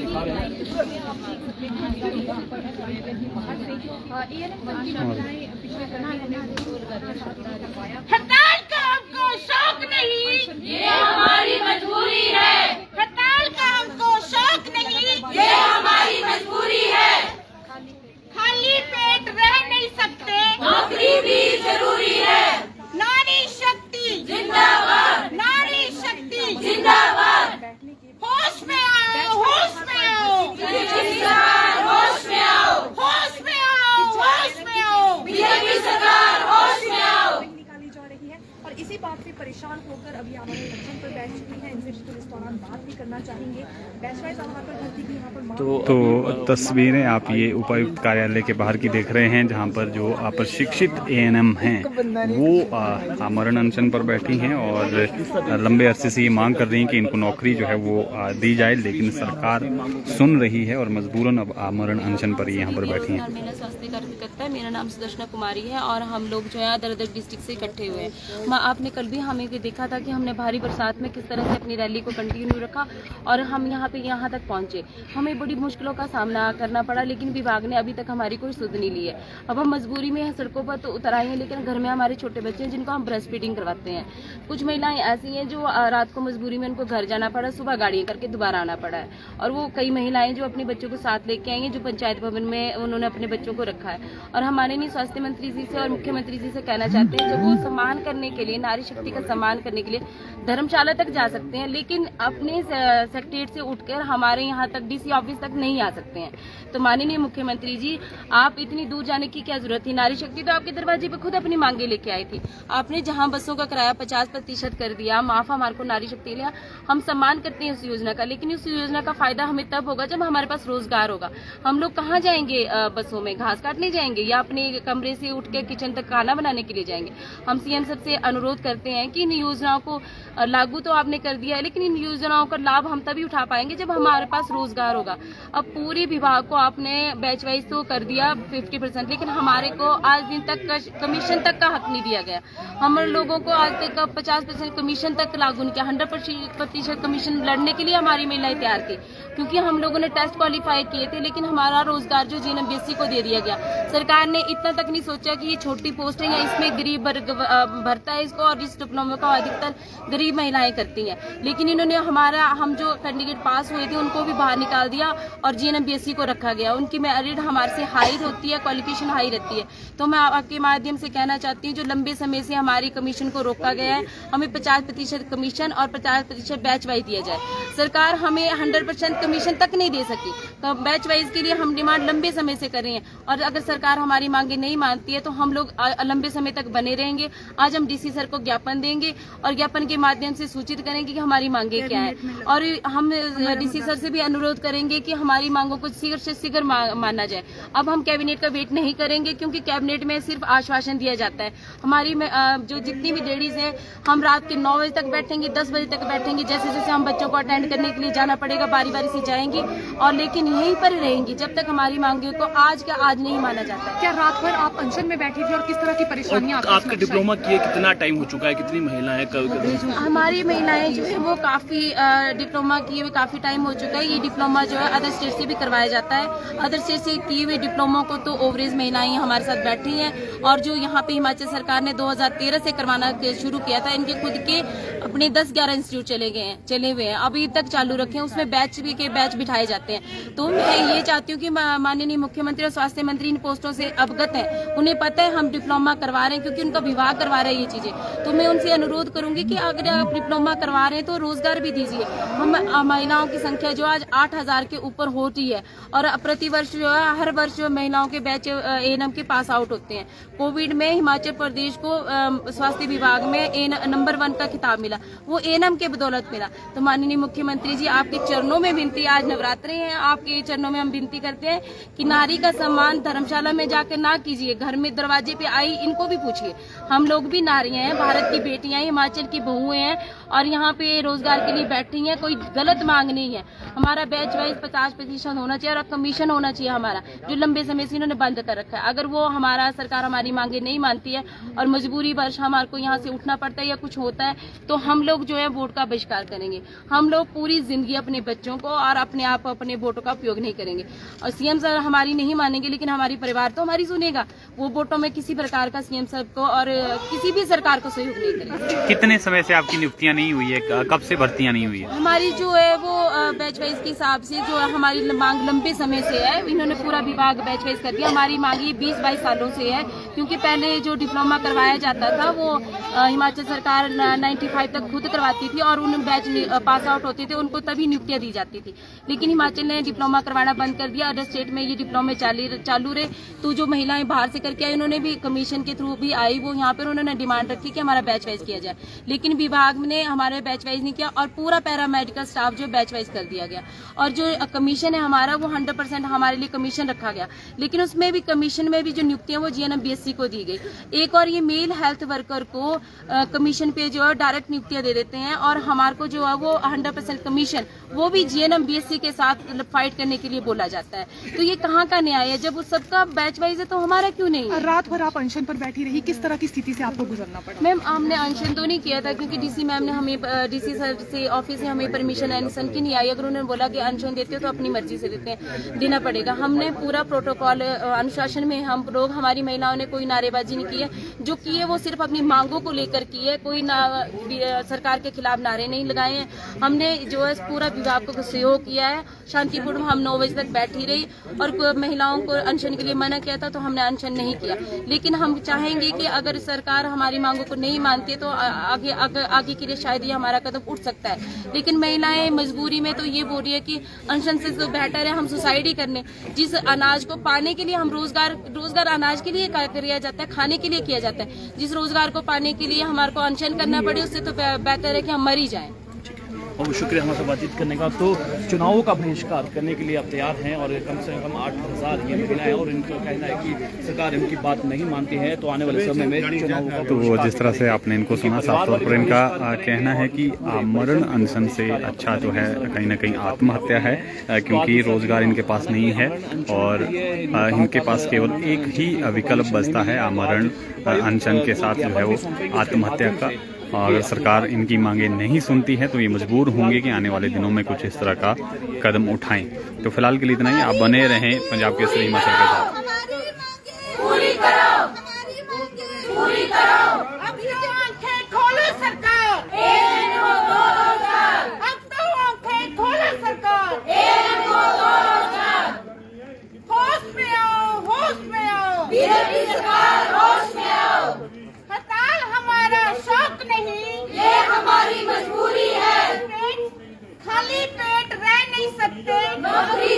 हड़ताल का हमको शौक नहीं, ये हमारी मजबूरी है। हड़ताल का हमको शौक नहीं, ये हमारी मजबूरी है। खाली पेट रह नहीं सकते, नौकरी भी जरूरी है। नारी शक्ति जिंदाबाद, नारी शक्ति जिंदाबाद। होश में आओ, होश में आओ, बीजेपी सरकार होश में आओ, होश में आओ, होश में आओ, बीजेपी सरकार होश में आओ। निकाली जा रही है और इसी बात से परेशान होकर अभी हमारे इलेक्शन पर बैठ चुकी है। इनसे बिल्कुल इस दौरान बात भी करना चाहेंगे। बैचवाइज आधार पर भर्ती की यहाँ पर तो तस्वीरें आप ये उपायुक्त कार्यालय के बाहर की देख रहे हैं, जहां पर जो प्रशिक्षित एएनएम हैं वो आमरण अनशन पर बैठी हैं और लंबे अरसे से ये मांग कर रही हैं कि इनको नौकरी जो है वो दी जाए, लेकिन सरकार सुन रही है और मजबूरन अब आमरण अनशन पर यहाँ पर बैठी हैं। मेरा स्वास्थ्य कार्यकर्ता है, मेरा नाम सुदर्शना कुमारी है और हम लोग जो है अलग अलग डिस्ट्रिक्ट से इकट्ठे हुए हैं। आपने कल भी हमें देखा था कि हमने भारी बरसात में किस तरह से अपनी रैली को कंटिन्यू रखा और हम यहाँ तक पहुंचे। हमें बड़ी मुश्किलों का सामना करना पड़ा, लेकिन विभाग ने अभी तक हमारी कोई सुध नहीं ली है। अब हम मजबूरी में सड़कों पर तो उतर आए हैं, लेकिन घर में हमारे छोटे बच्चे हैं जिनको हम ब्रेस्ट फीडिंग करवाते हैं। कुछ महिलाएं ऐसी हैं जो रात को मजबूरी में उनको घर जाना पड़ा, सुबह गाड़ियां करके दोबारा आना पड़ा है। और वो कई महिलाएं जो अपने बच्चों को साथ लेके आई हैं, जो पंचायत भवन में उन्होंने अपने बच्चों को रखा है। और हम माननीय स्वास्थ्य मंत्री जी से और मुख्यमंत्री जी से कहना चाहते हैं, जब वो सम्मान करने के लिए, नारी शक्ति का सम्मान करने के लिए धर्मशाला तक जा सकते हैं, लेकिन अपने सेक्रेटरीट से उठकर हमारे यहाँ तक डीसी ऑफिस तक नहीं आ सकते हैं। तो माननीय मुख्यमंत्री जी, आप इतनी दूर जाने की क्या जरूरत थी? नारी शक्ति तो आपके दरवाजे पे खुद अपनी मांगे लेके आई थी। आपने जहां बसों का किराया 50% कर दिया, माफ हमारे को नारी शक्ति लिया। हम सम्मान करते हैं उस योजना का, लेकिन उस योजना का फायदा हमें तब होगा जब हमारे पास रोजगार होगा। हम लोग कहाँ जाएंगे? बसों में घास काटने जाएंगे या अपने कमरे से उठ के किचन तक खाना बनाने के लिए जाएंगे? हम सीएम साहब से अनुरोध करते हैं कि इन योजनाओं को लागू तो आपने कर दिया है, लेकिन इन योजनाओं का लाभ हम तभी उठा पाएंगे जब हमारे पास रोजगार होगा। अब पूरे विभाग को आपने बैच वाइज तो कर दिया 50%, लेकिन हमारे को आज दिन तक कमीशन तक का हक नहीं दिया गया। हम लोगों को आज तक 50% कमीशन तक लागू नहीं किया। 100% कमीशन लड़ने के लिए हमारी महिलाएं तैयार थी, क्योंकि हम लोगों ने टेस्ट क्वालिफाई किए थे, लेकिन हमारा रोजगार जो जीएनएमबीएससी को दे दिया गया। सरकार ने इतना तक नहीं सोचा कि ये छोटी पोस्ट है या इसमें गरीब वर्ग भरता है इसको, और इस डिप्लोमा का अधिकतर गरीब महिलाएं करती हैं। लेकिन इन्होंने हम जो कैंडिडेट पास हुए थे उनको भी बाहर निकाल दिया और जीएनएमबीएससी को रखा गया। उनकी मेरिट हमारे से हाई होती है, क्वालिफिकेशन हाई रहती है। तो मैं आपके माध्यम से कहना चाहती हूँ, जो लंबे समय से हमारी कमीशन को रोका गया है, हमें 50% कमीशन और 50% बैच वाइज दिया जाए। सरकार हमें 100% कमीशन तक नहीं दे सकी, तो बैच वाइज के लिए हम डिमांड लंबे समय से कर रहे हैं। और अगर सरकार हमारी मांगे नहीं मानती है तो हम लोग लंबे समय तक बने रहेंगे। आज हम डीसी सर को ज्ञापन देंगे और ज्ञापन के माध्यम से सूचित करेंगे कि हमारी मांगे क्या है। और हम डीसी सर से भी अनुरोध करेंगे कि हमारी मांगों को शीघ्र से शीघ्र माना जाए। अब हम कैबिनेट का वेट नहीं करेंगे, क्योंकि कैबिनेट में सिर्फ आश्वासन दिया जाता है। हमारी जो जितनी भी लेडीज हैं, हम रात के 9 बजे तक बैठेंगे, 10 बजे तक बैठेंगे। जैसे जैसे हम बच्चों को अटेंड करने के लिए जाना पड़ेगा, बारी बारी से जाएंगी, और लेकिन यहीं पर रहेंगी जब तक हमारी मांगे को आज नहीं माना जाता। क्या रात भर आप अनशन में बैठी थी और किस तरह की परेशानियां आपका डिप्लोमा किए कितना टाइम हो चुका है? कितनी महिलाएं? हमारी महिलाएं जो है वो काफी डिप्लोमा किए हुए काफी टाइम हो चुका है। ये डिप्लोमा जो है अदर स्टेट से भी करवाया जाता है। अदर स्टेट से किए हुए डिप्लोमा को तो ओवरेज महिलाएं हमारे साथ बैठी हैं, और जो यहाँ पे हिमाचल सरकार ने 2013 से करवाना शुरू किया था, इनके खुद के अपने 10-11 इंस्टीट्यूट चले हुए हैं, अभी तक चालू रखे हैं। उसमें बैच बिठाए जाते हैं। तो मैं ये चाहती हूँ कि माननीय मुख्यमंत्री और स्वास्थ्य मंत्री इन पोस्टों से अवगत है, उन्हें पता है हम डिप्लोमा करवा रहे हैं, क्योंकि उनका विभाग करवा रहा है ये चीजें। तो मैं उनसे अनुरोध करूंगी कि अगर आप डिप्लोमा करवा रहे हैं तो रोजगार भी दीजिए। हम महिलाओं की संख्या जो आज 8000 के ऊपर होती है, और प्रतिवर्ष जो है हर वर्ष जो महिलाओं के बैच एएनएम के पास आउट होते हैं। कोविड में हिमाचल प्रदेश को स्वास्थ्य विभाग में नंबर 1 का खिताब मिला, वो एएनएम के बदौलत मिला। तो माननीय मुख्यमंत्री जी, आपके चरणों में विनती, आज नवरात्रे हैं, आपके चरणों में हम विनती करते हैं कि नारी का सम्मान धर्मशाला में जाकर ना कीजिए, घर में दरवाजे पे आई इनको भी पूछिए। हम लोग भी नारियां हैं, भारत की बेटियां हैं, हिमाचल की बहुएं हैं, और यहाँ पे रोजगार के लिए बैठी हैं। कोई गलत मांग नहीं है। हमारा बैच वाइज 50% होना चाहिए और कमीशन होना चाहिए हमारा, जो लंबे समय से इन्होंने बंद कर रखा है। अगर वो हमारा सरकार हमारी मांगे नहीं मानती है और मजबूरी वर्ष हमारे को यहाँ से उठना पड़ता है या कुछ होता है, तो हम लोग जो है वोट का बहिष्कार करेंगे। हम लोग पूरी जिंदगी अपने बच्चों को और अपने आप अपने वोटों का उपयोग नहीं करेंगे। और सीएम सर हमारी नहीं मानेंगे, लेकिन हमारी परिवार तो हमारी सुनेगा। वो वोटों में किसी प्रकार का सीएम सर को और किसी भी सरकार को सहयोग नहीं करेंगे। कितने समय से आपकी नियुक्तियां नहीं हुई है, कब से भर्तियां नहीं हुई है? हमारी जो है वो बैच वाइज के हिसाब से जो हमारी मांग लंबे समय से है, इन्होंने पूरा विभाग बैच वाइज कर दिया। हमारी मांग ये 20-22 सालों से है, क्योंकि पहले जो डिप्लोमा करवाया जाता था वो हिमाचल सरकार 95 तक खुद करवाती थी और उन बैच पास आउट होते थे उनको तभी नियुक्तियां दी जाती थी। लेकिन हिमाचल ने डिप्लोमा करवाना बंद कर दिया। अदर स्टेट में ये डिप्लोमे चालू रहे, तो जो महिलाएं बाहर से करके आई उन्होंने भी कमीशन के थ्रू भी आई, वो यहाँ पर उन्होंने डिमांड रखी कि हमारा बैच वाइज किया जाए। लेकिन विभाग ने हमारे बैच वाइज नहीं किया और पूरा पैरामेडिकल स्टाफ जो बैच वाइज कर दिया गया। और जो कमीशन है हमारा वो 100% हमारे लिए कमीशन रखा गया। लेकिन उसमें भी कमीशन में भी जो नियुक्तियां वो जीएनएम बीएससी को दी गई। एक और ये मेल हेल्थ वर्कर को कमीशन पे जो है डायरेक्ट नियुक्तियां दे देते हैं और हमारे को जो है वो 100% कमीशन वो भी जीएनएम बीएससी के साथ फाइट करने के लिए बोला जाता है। तो ये कहाँ का न्याय है? जब उस सबका बैच वाइज है तो हमारा क्यों नहीं है? रात भर आप अनशन पर बैठी रही, किस तरह की स्थिति से आपको गुजरना पड़ा? मैम हमने अनशन तो नहीं किया था, क्योंकि डीसी मैम ने हमें डीसी सर से ऑफिस से हमें परमिशन अनशन की नहीं आई। अगर उन्होंने बोला कि अनशन देते हो तो अपनी मर्जी से देना पड़ेगा। हमने पूरा प्रोटोकॉल अनुशासन में हम लोग, हमारी महिलाओं ने कोई नारेबाजी नहीं की है। जो की है वो सिर्फ अपनी मांगों को लेकर की है, कोई सरकार के खिलाफ नारे नहीं लगाए हैं। हमने जो है पूरा विभाग को सहयोग किया है। शांतिपूर्ण हम 9 बजे तक बैठी रही और महिलाओं को अनशन के लिए मना किया था तो हमने अनशन नहीं किया। लेकिन हम चाहेंगे कि अगर सरकार हमारी मांगों को नहीं मानती तो आगे के लिए शायद ये हमारा कदम उठ सकता है। लेकिन महिलाएं मजबूरी में तो ये बोल रही है कि अनशन से तो बेहतर है हम सुसाइड ही करने। जिस अनाज को पाने के लिए हम रोजगार अनाज के लिए किया जाता है, खाने के लिए किया जाता है। जिस रोजगार को पाने के लिए हमारे को अनशन करना पड़े उससे तो बेहतर है कि हम मर ही जाएं। बहुत शुक्रिया हमारे साथ बातचीत करने का। तो चुनावों का बहिष्कार करने के लिए आप तैयार हैं और कम से कम 8,000 ये महिलाएं और इनका कहना है कि सरकार इनकी बात नहीं मानती है, तो आने वाले समय में चुनावों का। तो जिस तरह से आपने इनको सुना, साफ तौर पर इनका कहना है कि आमरण अनशन से अच्छा जो है कहीं ना कहीं आत्महत्या है, क्योंकि रोजगार इनके पास नहीं है और इनके पास केवल एक ही विकल्प बचता है आमरण अनशन के साथ जो है वो आत्महत्या का। अगर सरकार इनकी मांगे नहीं सुनती है तो ये मजबूर होंगे कि आने वाले दिनों में कुछ इस तरह का कदम उठाएं। तो फिलहाल के लिए इतना ही। आप बने रहें पंजाब केसरी हिमाचल के साथ। पूरी करो, पूरी करो। अब तो आंखें खोलो सरकार, अब तो आंखें खोलो सरकार, होश में आओ, होश में आओ, बीजेपी सरकार होश में आओ। हड़ताल हमारा शौक नहीं, ये हमारी मजबूरी है। खाली पेट रह नहीं सकते, नौकरी